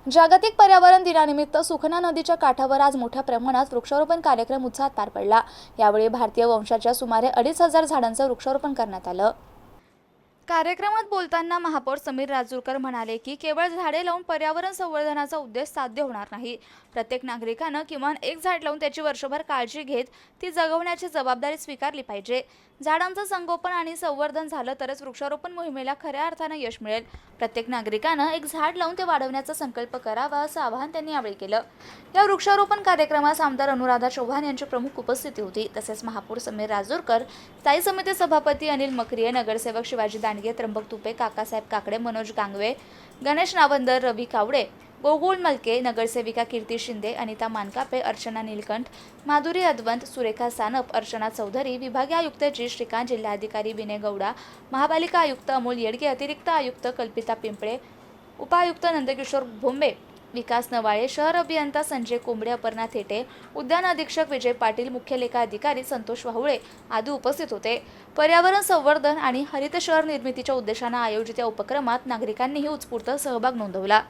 जागतिक पर्यावरण दिनानिमित्त सुखना नदीच्या काठावर आज मोठ्या प्रमाणात वृक्षारोपण कार्यक्रम उत्साहात पार पडला। यावेळी भारतीय वंशाच्या सुमारे 2,500 झाडांचं वृक्षारोपण करण्यात आलं। कार्यक्रमात बोलताना महापौर समीर राजूरकर म्हणाले की केवळ झाडे लावून पर्यावरण संवर्धनाचा उद्देश साध्य होणार नाही। प्रत्येक नागरिकानं किमान एक झाड लावून त्याची वर्षभर काळजी घेत ती जगवण्याची जबाबदारी स्वीकारली पाहिजे। झाडांचं संगोपन आणि संवर्धन झालं तरच वृक्षारोपण मोहिमेला खऱ्या अर्थानं यश मिळेल। प्रत्येक नागरिकानं एक झाड लावून ते वाढवण्याचा संकल्प करावा असं आवाहन त्यांनी यावेळी केलं। या वृक्षारोपण कार्यक्रमास आमदार अनुराधा चव्हाण यांची प्रमुख उपस्थिती होती। तसेच महापौर समीर राजूरकर, स्थायी समिती सभापती अनिल मकरिये, नगरसेवक शिवाजी दांडगे, त्र्यंबक तुपे, काकासाहेब काकडे, मनोज गांगवे, गणेश नावंदर, रवी कावडे, गोकुळ मलके, नगरसेविका कीर्ती शिंदे, अनिता मानकापे, अर्चना नीलकंठ, माधुरी अद्वंत, सुरेखा सानप, अर्चना चौधरी, विभागीय आयुक्त जी श्रीकांत, जिल्हाधिकारी विनय गौडा, महापालिका आयुक्त अमोल येडगे, अतिरिक्त आयुक्त कल्पिता पिंपळे, उपायुक्त नंदकिशोर भोंबे, विकास नवाळे, शहर अभियंता संजय कोंबडे, अपर्णा थेटे, उद्यान अधीक्षक विजय पाटील, मुख्य लेखा अधिकारी संतोष वाहुळे आदी उपस्थित होते। पर्यावरण संवर्धन आणि हरित शहर निर्मितीच्या उद्देशाने आयोजित या उपक्रमात नागरिकांनीही उत्स्फूर्त सहभाग नोंदवला।